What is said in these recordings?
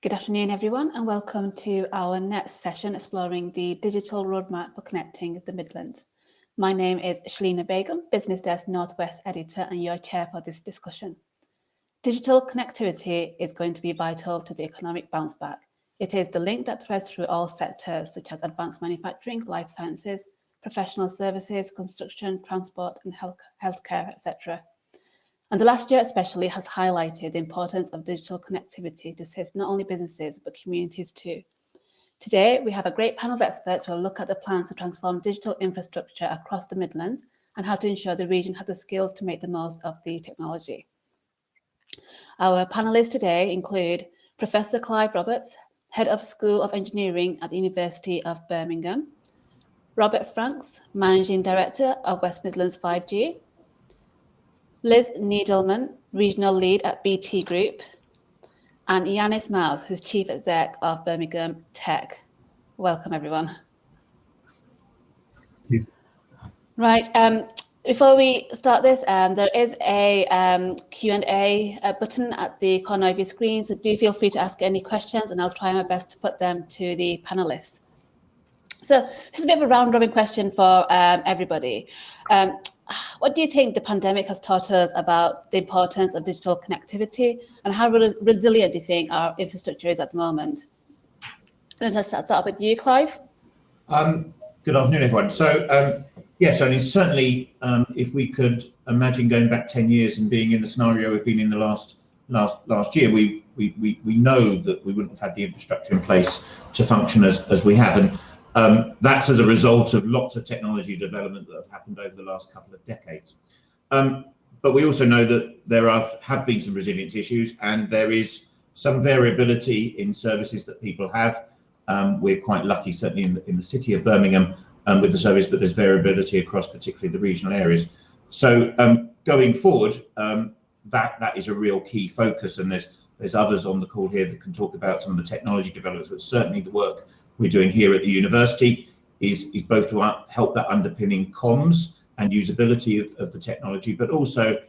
Good afternoon, everyone, and welcome to our next session exploring the digital roadmap for connecting the Midlands. My name is Shelina Begum, Business Desk Northwest Editor, and your chair for this discussion. Digital connectivity is going to be vital to the economic bounce back. It is the link that threads through all sectors such as advanced manufacturing, life sciences, professional services, construction, transport, and healthcare, etc. And the last year especially has highlighted the importance of digital connectivity to assist not only businesses, but communities too. Today, we have a great panel of experts who will look at the plans to transform digital infrastructure across the Midlands and how to ensure the region has the skills to make the most of the technology. Our panelists today include Professor Clive Roberts, Head of School of Engineering at the University of Birmingham, Robert Franks, Managing Director of West Midlands 5G, Liz Needham, Regional Lead at BT Group, and Yiannis Maos, who's Chief Exec of Birmingham Tech. Welcome, everyone. Right, before we start this, there is a Q&A button at the corner of your screen, so do feel free to ask any questions and I'll try my best to put them to the panelists. So this is a bit of a round-robin question for everybody. What do you think the pandemic has taught us about the importance of digital connectivity, and how resilient do you think our infrastructure is at the moment? Let's start with you, Clive. Good afternoon, everyone. So, yes, I mean, certainly, if we could imagine going back 10 years and being in the scenario we've been in the last year, we know that we wouldn't have had the infrastructure in place to function as we have. And that's as a result of lots of technology development that have happened over the last couple of decades. But we also know that there have been some resilience issues, and there is some variability in services that people have. We're quite lucky, certainly in the city of Birmingham, with the service, but there's variability across particularly the regional areas. So going forward, that is a real key focus, and there's others on the call here that can talk about some of the technology developments, but certainly the work we're doing here at the university is both to help that underpinning comms and usability of the technology, but also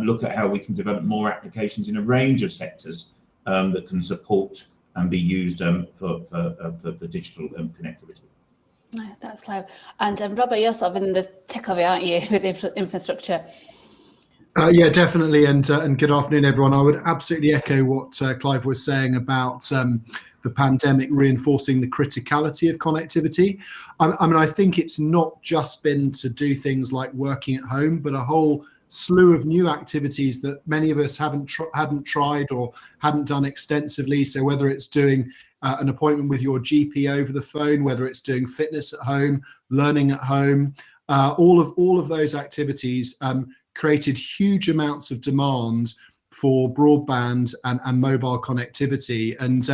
look at how we can develop more applications in a range of sectors that can support and be used for the digital connectivity. Thanks, Clive. And Robert, you're sort of in the thick of it, aren't you, with infrastructure? Yeah, definitely. And good afternoon, everyone. I would absolutely echo what Clive was saying about the pandemic reinforcing the criticality of connectivity. I mean, I think it's not just been to do things like working at home, but a whole slew of new activities that many of us hadn't tried or hadn't done extensively. So whether it's doing an appointment with your GP over the phone, whether it's doing fitness at home, learning at home, all of those activities created huge amounts of demand for broadband and mobile connectivity. And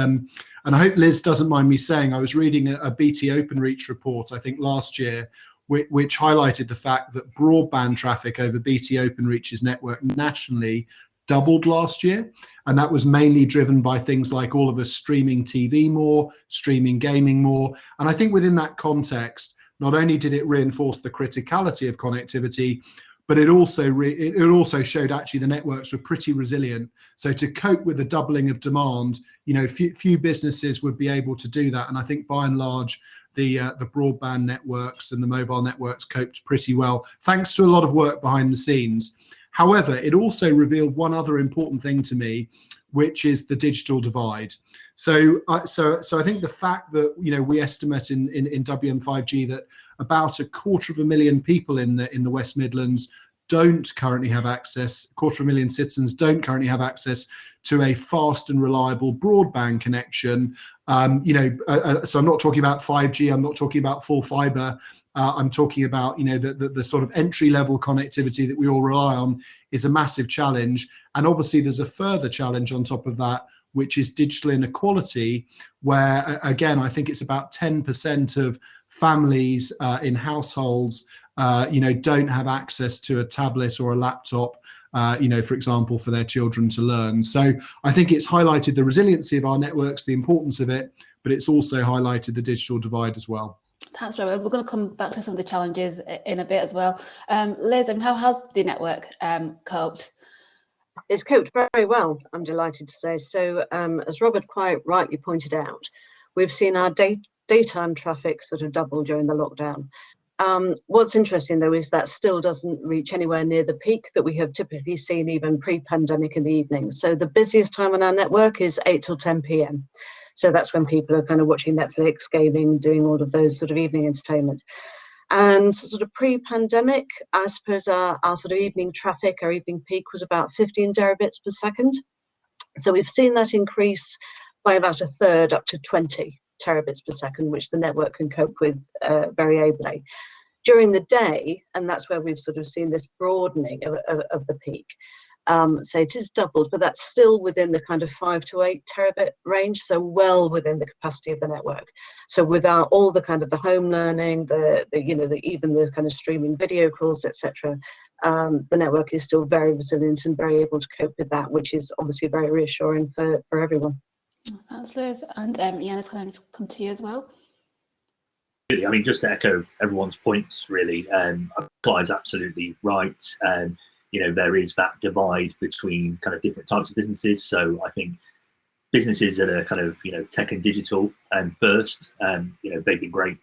I hope Liz doesn't mind me saying, I was reading a BT Openreach report, I think last year, which highlighted the fact that broadband traffic over BT Openreach's network nationally doubled last year. And that was mainly driven by things like all of us streaming TV more, streaming gaming more. And I think within that context, not only did it reinforce the criticality of connectivity, but it also showed actually the networks were pretty resilient. So to cope with the doubling of demand, few businesses would be able to do that. And I think by and large, the broadband networks and the mobile networks coped pretty well, thanks to a lot of work behind the scenes. However, it also revealed one other important thing to me, which is the digital divide. So I think the fact that we estimate in WM5G that about 250,000 people in the West Midlands don't currently have access, 250,000 citizens don't currently have access to a fast and reliable broadband connection. So I'm not talking about 5G, I'm not talking about full fiber. I'm talking about the sort of entry level connectivity that we all rely on is a massive challenge. And obviously there's a further challenge on top of that, which is digital inequality, where again, I think it's about 10% of families in households don't have access to a tablet or a laptop, for example, for their children to learn. So I think it's highlighted the resiliency of our networks, the importance of it, but it's also highlighted the digital divide as well. That's right. We're going to come back to some of the challenges in a bit as well. Liz, how has the network coped? It's coped very well, I'm delighted to say. So as Robert quite rightly pointed out, we've seen our daytime traffic sort of double during the lockdown. What's interesting though is that still doesn't reach anywhere near the peak that we have typically seen even pre-pandemic in the evening. So the busiest time on our network is 8 till 10 p.m. So that's when people are kind of watching Netflix, gaming, doing all of those sort of evening entertainment. And sort of pre-pandemic, I suppose our sort of evening traffic, our evening peak was about 15 terabits per second. So we've seen that increase by about a third up to 20 terabits per second, which the network can cope with very ably. During the day, and that's where we've sort of seen this broadening of the peak. So it is doubled, but that's still within the kind of 5 to 8 terabit range, so well within the capacity of the network. So without all the kind of the home learning, even the kind of streaming video calls, etc., the network is still very resilient and very able to cope with that, which is obviously very reassuring for everyone. That's Liz. And Yiannis, can I just come to you as well? I mean, just to echo everyone's points, really, Clive's absolutely right. There is that divide between kind of different types of businesses. So I think businesses that are kind of, tech and digital first, they've been great.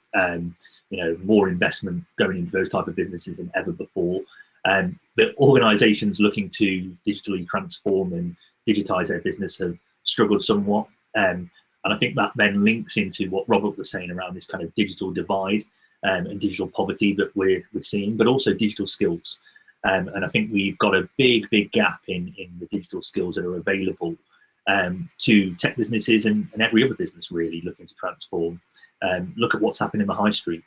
More investment going into those type of businesses than ever before. But organisations looking to digitally transform and digitise their business have struggled somewhat. And I think that then links into what Robert was saying around this kind of digital divide and digital poverty that we're seeing, but also digital skills. And I think we've got a big gap in the digital skills that are available to tech businesses and every other business really looking to transform. Look at what's happened in the high street.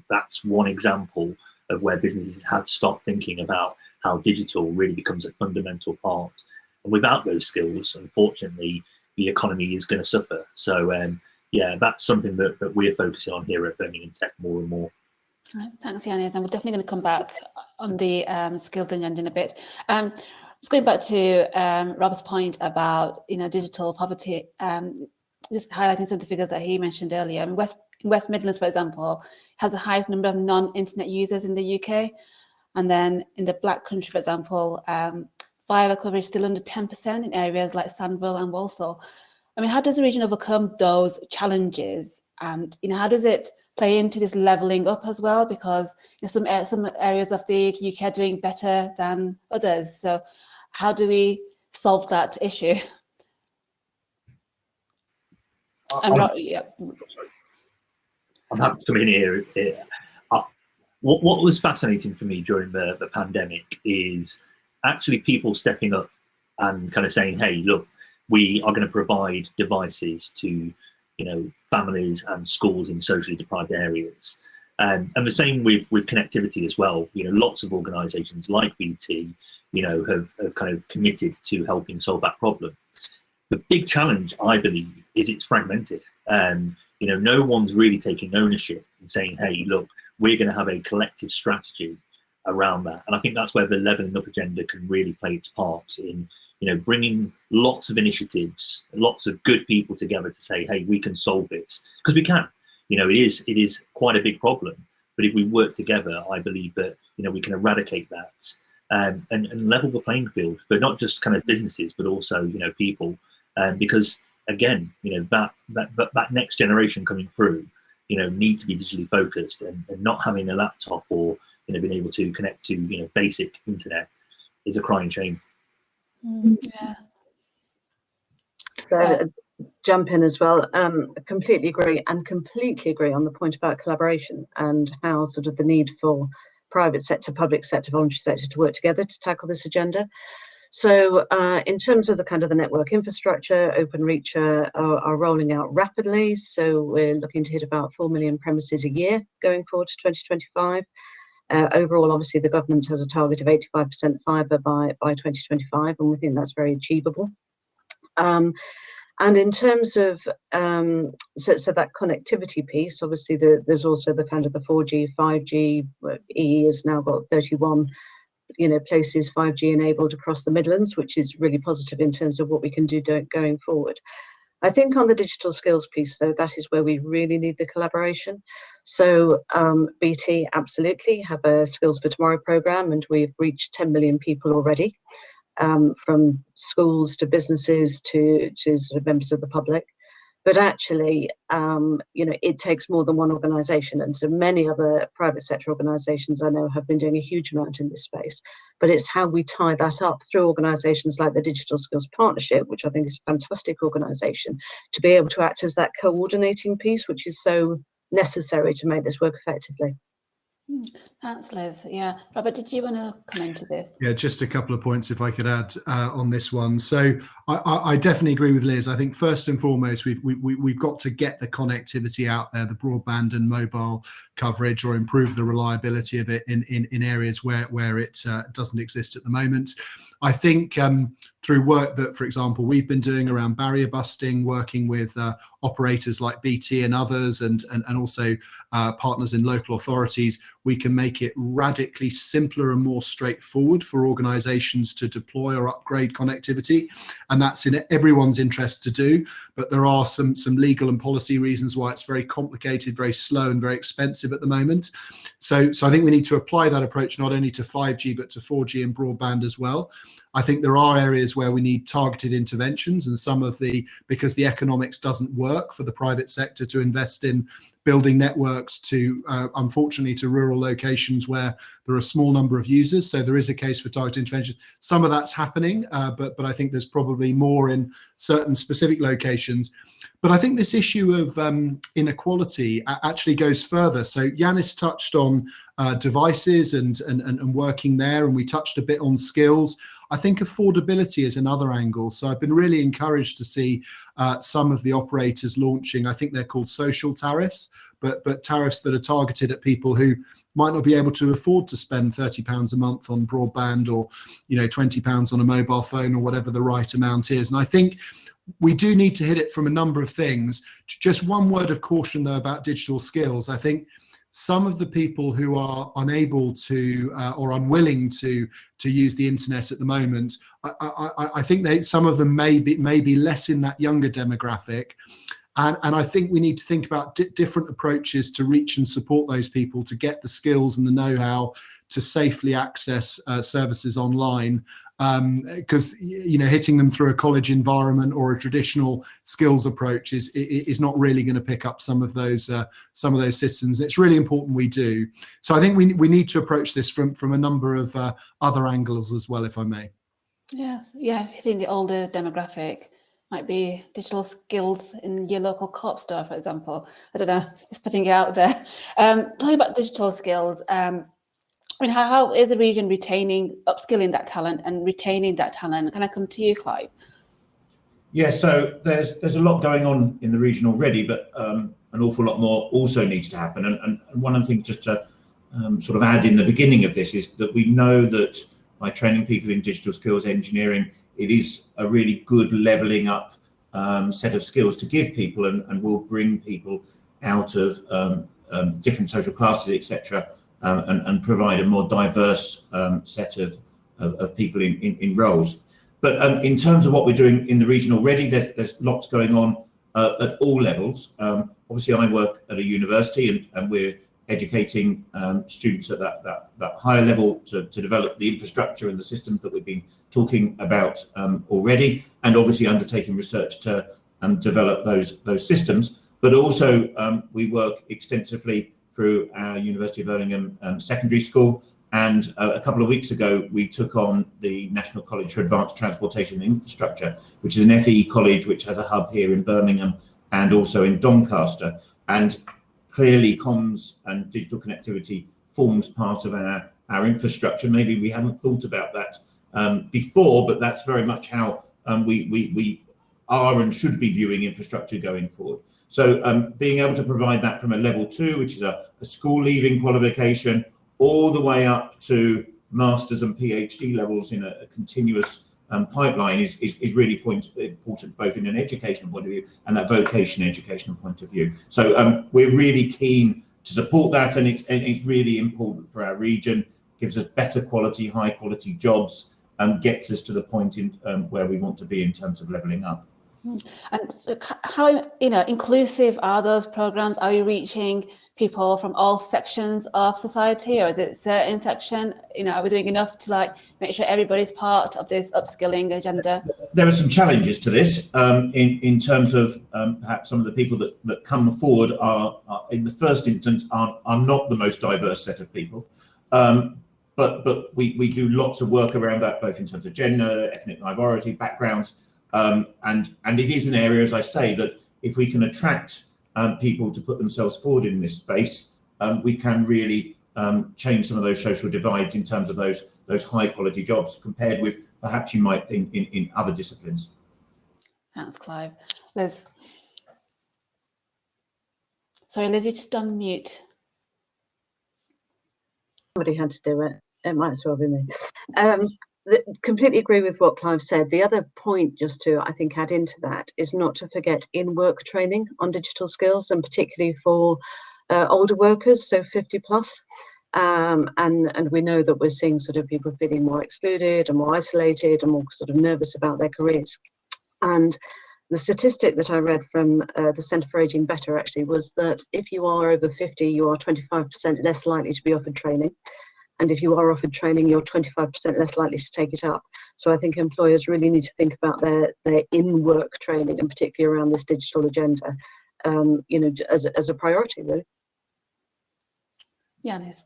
That's one example of where businesses have to start thinking about how digital really becomes a fundamental part. And without those skills, unfortunately, the economy is going to suffer. So that's something that we're focusing on here at Birmingham Tech more and more. All right, thanks, Yiannis, and we're definitely going to come back on the skills agenda in a bit. Just going back to Rob's point about digital poverty, just highlighting some of the figures that he mentioned earlier. In West Midlands, for example, has the highest number of non-internet users in the UK, and then in the Black Country, for example, fibre coverage is still under 10% in areas like Sandville and Walsall. I mean, how does the region overcome those challenges, and how does it play into this levelling up as well? Because some areas of the UK are doing better than others. So how do we solve that issue? I'm happy to come in here. What was fascinating for me during the pandemic is actually people stepping up and kind of saying, hey, look, we are going to provide devices to families and schools in socially deprived areas. And the same with connectivity as well. Lots of organisations like BT, have kind of committed to helping solve that problem. The big challenge, I believe, is it's fragmented. No one's really taking ownership and saying, hey, look, we're going to have a collective strategy around that. And I think that's where the levelling up agenda can really play its part in, bringing lots of initiatives, lots of good people together to say, hey, we can solve this, because we can. It is quite a big problem. But if we work together, I believe that, we can eradicate that and level the playing field for not just kind of businesses, but also, people. Because again, that next generation coming through, need to be digitally focused and not having a laptop or, being able to connect to, basic internet is a crying shame. Yeah. So, jump in as well. Completely agree on the point about collaboration and how sort of the need for private sector, public sector, voluntary sector to work together to tackle this agenda. So in terms of the kind of the network infrastructure, Openreach are rolling out rapidly. So we're looking to hit about 4 million premises a year going forward to 2025. Overall, obviously, the government has a target of 85% fibre by 2025, and we think that's very achievable. And in terms of so that connectivity piece, obviously there's also the kind of the 4G, 5G. EE has now got 31 places 5G enabled across the Midlands, which is really positive in terms of what we can do going forward. I think on the digital skills piece, though, that is where we really need the collaboration. So BT absolutely have a Skills for Tomorrow programme, and we've reached 10 million people already. from schools to businesses to sort of members of the public. But actually, it takes more than one organisation. And so many other private sector organisations I know have been doing a huge amount in this space. But it's how we tie that up through organisations like the Digital Skills Partnership, which I think is a fantastic organisation, to be able to act as that coordinating piece, which is so necessary to make this work effectively. Thanks, Liz. Yeah, Robert, did you want to comment to this? Yeah, just a couple of points if I could add on this one. So I definitely agree with Liz. I think first and foremost, we've got to get the connectivity out there, the broadband and mobile coverage, or improve the reliability of it in areas where it doesn't exist at the moment. I think through work that, for example, we've been doing around barrier busting, working with operators like BT and others, and also partners in local authorities, we can make it radically simpler and more straightforward for organisations to deploy or upgrade connectivity, and that's in everyone's interest to do. But there are some legal and policy reasons why it's very complicated, very slow, and very expensive at the moment. So I think we need to apply that approach not only to 5G but to 4G and broadband as well. I think there are areas where we need targeted interventions, and because the economics doesn't work for the private sector to invest in building networks to, unfortunately, to rural locations where there are a small number of users. So there is a case for targeted intervention. Some of that's happening, but I think there's probably more in certain specific locations. But I think this issue of inequality actually goes further. So Yiannis touched on devices and working there, and we touched a bit on skills. I think affordability is another angle. So I've been really encouraged to see some of the operators launching, I think they're called social tariffs, but tariffs that are targeted at people who might not be able to afford to spend £30 a month on broadband, or £20 on a mobile phone, or whatever the right amount is. And I think we do need to hit it from a number of things. Just one word of caution though about digital skills. I think some of the people who are unable to or unwilling to use the internet at the moment, I think some of them may be less in that younger demographic. And I think we need to think about different approaches to reach and support those people to get the skills and the know-how to safely access services online. Because hitting them through a college environment or a traditional skills approach is not really going to pick up some of those citizens. It's really important we do. So I think we need to approach this from a number of other angles as well, if I may. Yes, yeah, hitting the older demographic might be digital skills in your local co-op store, for example. I don't know, just putting it out there. Talking about digital skills, how is the region upskilling that talent and retaining that talent? Can I come to you, Clive? Yeah, so there's a lot going on in the region already, but an awful lot more also needs to happen. And one of the things just to sort of add in the beginning of this is that we know that by training people in digital skills engineering, it is a really good levelling up set of skills to give people, and will bring people out of different social classes, etc., and provide a more diverse set of people in roles. But in terms of what we're doing in the region already, there's lots going on at all levels. Obviously, I work at a university, and we're educating students at that higher level to develop the infrastructure and the systems that we've been talking about already, and obviously undertaking research to develop those systems. But also we work extensively through our University of Birmingham secondary school, and a couple of weeks ago we took on the National College for Advanced Transportation and Infrastructure, which is an FE college which has a hub here in Birmingham and also in Doncaster. And clearly comms and digital connectivity forms part of our infrastructure. Maybe we haven't thought about that before, but that's very much how we are and should be viewing infrastructure going forward. So being able to provide that from a level 2, which is a school leaving qualification, all the way up to masters and PhD levels in a continuous pipeline is really important, both in an educational point of view and that vocation educational point of view. So we're really keen to support that, and it's really important for our region, gives us better quality, high quality jobs, and gets us to the point in where we want to be in terms of levelling up. And so how inclusive are those programs? Are you reaching people from all sections of society, or is it certain section? Are we doing enough to make sure everybody's part of this upskilling agenda? There are some challenges to this in terms of perhaps some of the people that come forward are in the first instance are not the most diverse set of people. But we do lots of work around that, both in terms of gender, ethnic minority backgrounds, and it is an area, as I say, that if we can attract people to put themselves forward in this space, we can really change some of those social divides in terms of those high quality jobs compared with perhaps you might think in other disciplines. Thanks, Clive. Liz. Sorry, Liz, you're just on mute. Somebody had to do it. It might as well be me. Completely agree with what Clive said. The other point, just to, I think, add into that, is not to forget in-work training on digital skills, and particularly for older workers, so 50 plus. And we know that we're seeing sort of people feeling more excluded and more isolated and more sort of nervous about their careers. And the statistic that I read from the Centre for Ageing Better actually was that if you are over 50, you are 25% less likely to be offered training. And if you are offered training, you're 25% less likely to take it up. So I think employers really need to think about their in-work training, and particularly around this digital agenda, as a priority, really. Yiannis.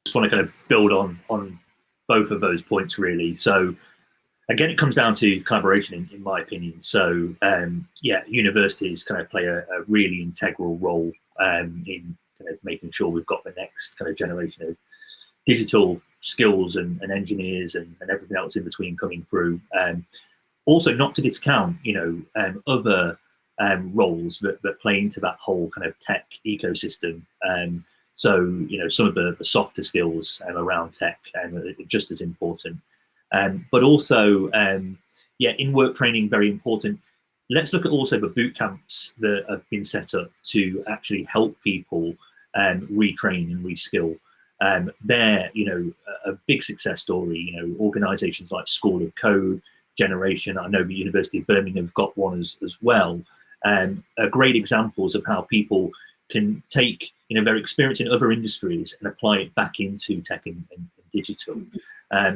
Just want to kind of build on both of those points, really. So again, it comes down to collaboration, in my opinion. So universities kind of play a really integral role in kind of making sure we've got the next kind of generation of digital skills and engineers and everything else in between coming through. Also, not to discount, other roles that play into that whole kind of tech ecosystem. So, some of the softer skills around tech are just as important. But also, in-work training, very important. Let's look at also the boot camps that have been set up to actually help people retrain and reskill. They're, a big success story. Organisations like School of Code, Generation, I know the University of Birmingham have got one as well. Are great examples of how people can take, their experience in other industries and apply it back into tech and digital.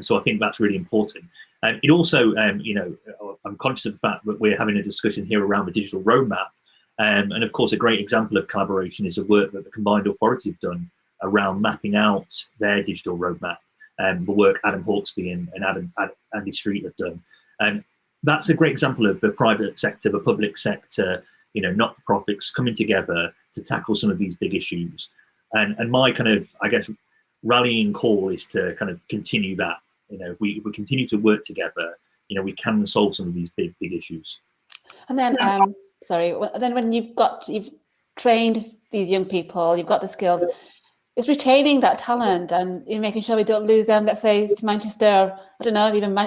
So I think that's really important. It also, I'm conscious of the fact that we're having a discussion here around the digital roadmap. And of course, a great example of collaboration is the work that the Combined Authority have done around mapping out their digital roadmap, the work Adam Hawksby and Andy Street have done. And that's a great example of the private sector, the public sector, not-for-profits coming together to tackle some of these big issues. And my kind of, I guess, rallying call is to kind of continue that. If we continue to work together, we can solve some of these big issues. And then, then when you've trained these young people, you've got the skills, it's retaining that talent and making sure we don't lose them, let's say, to Manchester, I don't know, even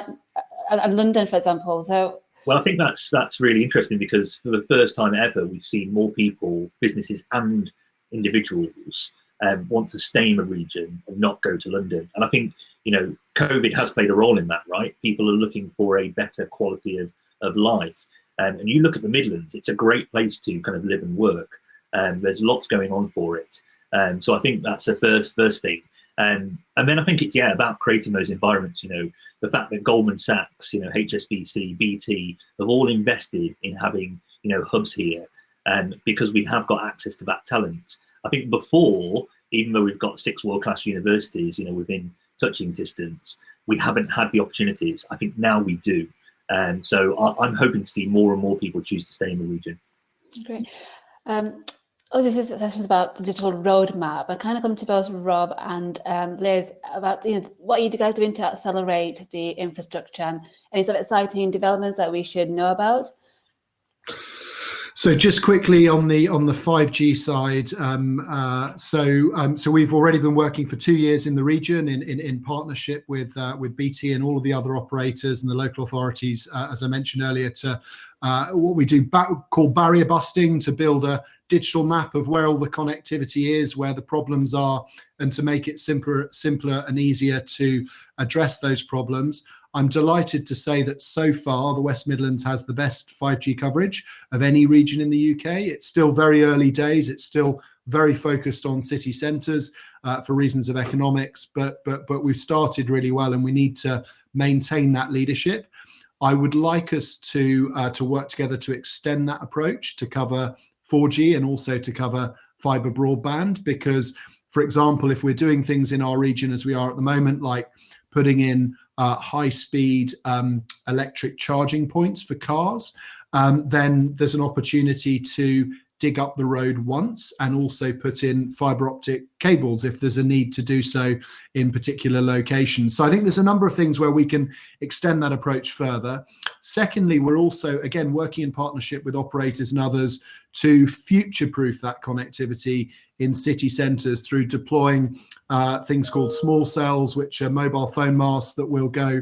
and London, for example. So, well, I think that's really interesting, because for the first time ever, we've seen more people, businesses and individuals want to stay in the region and not go to London. And I think, COVID has played a role in that, right? People are looking for a better quality of life. And you look at the Midlands, it's a great place to kind of live and work. There's lots going on for it. So I think that's the first thing. And then I think it's, about creating those environments, the fact that Goldman Sachs, HSBC, BT have all invested in having, hubs here, because we have got access to that talent. I think before, even though we've got 6 world-class universities, within touching distance, we haven't had the opportunities. I think now we do. So I'm hoping to see more and more people choose to stay in the region. Great. This is sessions about the digital roadmap. I kind of come to both Rob and Liz about what are you guys doing to accelerate the infrastructure and any sort of exciting developments that we should know about? So just quickly on the 5G side, so we've already been working for 2 years in the region in partnership with BT and all of the other operators and the local authorities, as I mentioned earlier, to what we do called barrier busting, to build a digital map of where all the connectivity is, where the problems are, and to make it simpler and easier to address those problems. I'm delighted to say that so far the West Midlands has the best 5G coverage of any region in the UK. It's still very early days. It's still very focused on city centres for reasons of economics, but we've started really well, and we need to maintain that leadership. I would like us to work together to extend that approach to cover 4G and also to cover fibre broadband, because, for example, if we're doing things in our region as we are at the moment, like putting in high-speed electric charging points for cars, then there's an opportunity to dig up the road once and also put in fibre optic cables if there's a need to do so in particular locations. So I think there's a number of things where we can extend that approach further. Secondly, we're also, again, working in partnership with operators and others to future-proof that connectivity in city centres through deploying things called small cells, which are mobile phone masts that will go,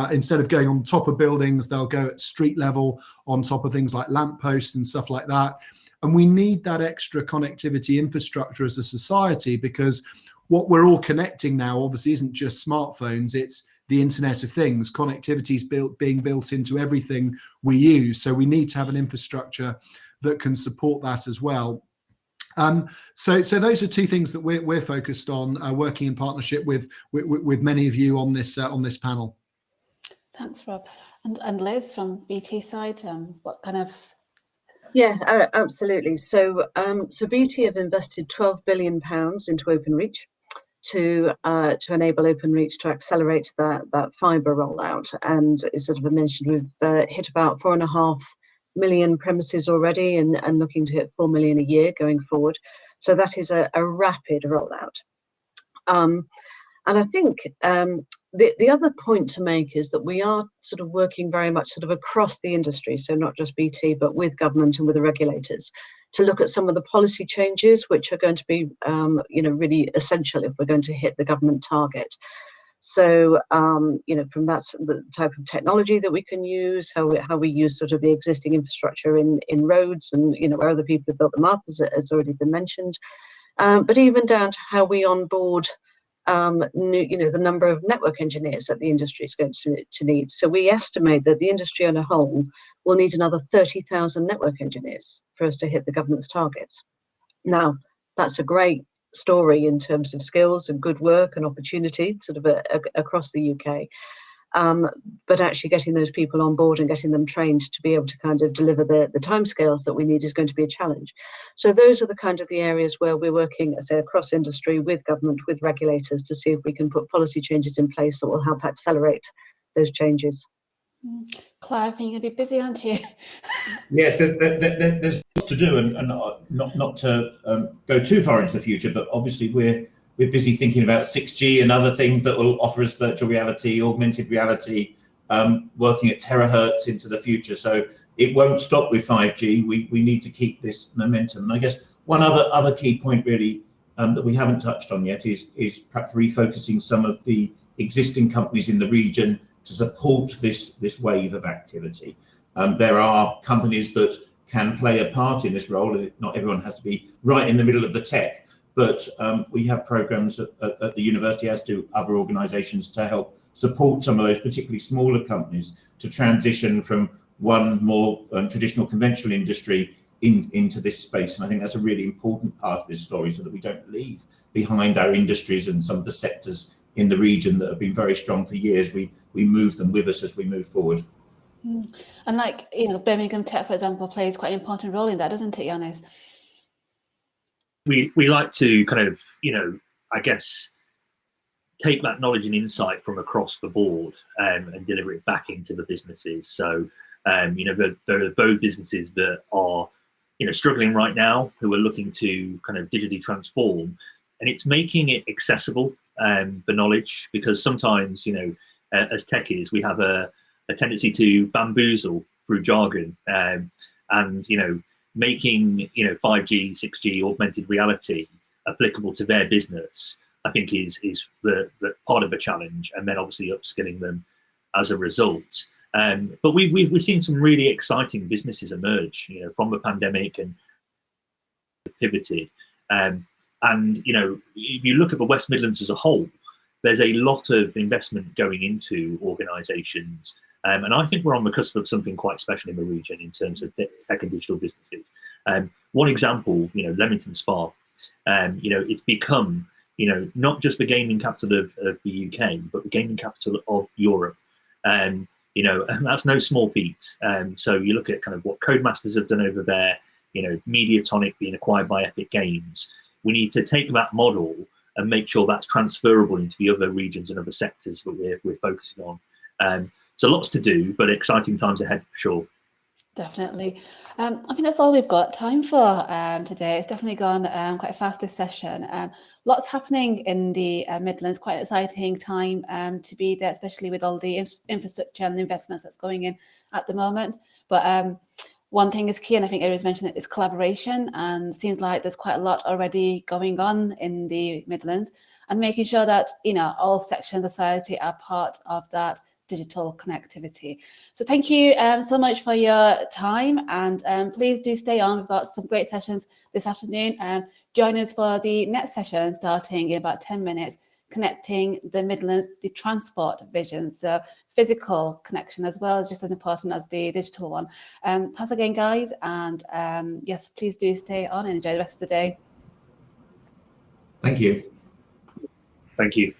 instead of going on top of buildings, they'll go at street level on top of things like lampposts and stuff like that. And we need that extra connectivity infrastructure as a society, because what we're all connecting now obviously isn't just smartphones, it's the Internet of Things. Connectivity is being built into everything we use. So we need to have an infrastructure that can support that as well. So those are two things that we're focused on, working in partnership with many of you on this panel. Thanks, Rob. And Liz, from BT side, what kind of... Yeah, absolutely. So BT have invested £12 billion into Openreach to enable Openreach to accelerate that fibre rollout. And as sort of I mentioned, we've hit about 4.5 million premises already, and looking to hit 4 million a year going forward. So that is a rapid rollout. And I think the other point to make is that we are sort of working very much sort of across the industry, so not just BT, but with government and with the regulators, to look at some of the policy changes which are going to be, really essential if we're going to hit the government target. So, from that, the type of technology that we can use, how we use sort of the existing infrastructure in roads, and where other people have built them up, as already been mentioned, but even down to how we onboard the number of network engineers that the industry is going to need. So we estimate that the industry on a whole will need another 30,000 network engineers for us to hit the government's targets. Now, that's a great story in terms of skills and good work and opportunity sort of across the UK. But actually getting those people on board and getting them trained to be able to kind of deliver the timescales that we need is going to be a challenge. So those are the kind of the areas where we're working, as I say, across industry, with government, with regulators, to see if we can put policy changes in place that will help accelerate those changes. Clive, you're going to be busy, aren't you? Yes, there's lots to do, and not to go too far into the future, but obviously we're busy thinking about 6G and other things that will offer us virtual reality, augmented reality, working at terahertz into the future. So it won't stop with 5G. We need to keep this momentum. And I guess one other key point really that we haven't touched on yet is perhaps refocusing some of the existing companies in the region to support this wave of activity. There are companies that can play a part in this role. Not everyone has to be right in the middle of the tech. But we have programs at the university, as do other organisations, to help support some of those particularly smaller companies to transition from one more traditional conventional industry into this space. And I think that's a really important part of this story, so that we don't leave behind our industries and some of the sectors in the region that have been very strong for years. We move them with us as we move forward. And Birmingham Tech, for example, plays quite an important role in that, doesn't it, Yiannis? We like to kind of, I guess, take that knowledge and insight from across the board and deliver it back into the businesses. So, there are both businesses that are, struggling right now, who are looking to kind of digitally transform, and it's making it accessible, the knowledge, because sometimes, as techies, we have a tendency to bamboozle through jargon, and making 5G, 6G, augmented reality applicable to their business, I think is the part of the challenge, and then obviously upskilling them as a result. But we've seen some really exciting businesses emerge, from the pandemic, and pivoted. And if you look at the West Midlands as a whole, there's a lot of investment going into organisations, and I think we're on the cusp of something quite special in the region in terms of tech and digital businesses. One example, Leamington Spa, it's become, not just the gaming capital of the UK, but the gaming capital of Europe. And that's no small feat. So you look at kind of what Codemasters have done over there, Mediatonic being acquired by Epic Games. We need to take that model and make sure that's transferable into the other regions and other sectors that we're focusing on. So lots to do, but exciting times ahead for sure. Definitely. I think that's all we've got time for today. It's definitely gone quite fast this session. Lots happening in the Midlands, quite an exciting time to be there, especially with all the infrastructure and investments that's going in at the moment. But one thing is key, and I think Eri's mentioned it, is collaboration, and seems like there's quite a lot already going on in the Midlands, and making sure that all sections of society are part of that digital connectivity. So thank you so much for your time, and please do stay on. We've got some great sessions this afternoon. Join us for the next session starting in about 10 minutes, connecting the Midlands, the transport vision. So physical connection as well is just as important as the digital one. Thanks again, guys, and yes, please do stay on and enjoy the rest of the day. Thank you. Thank you.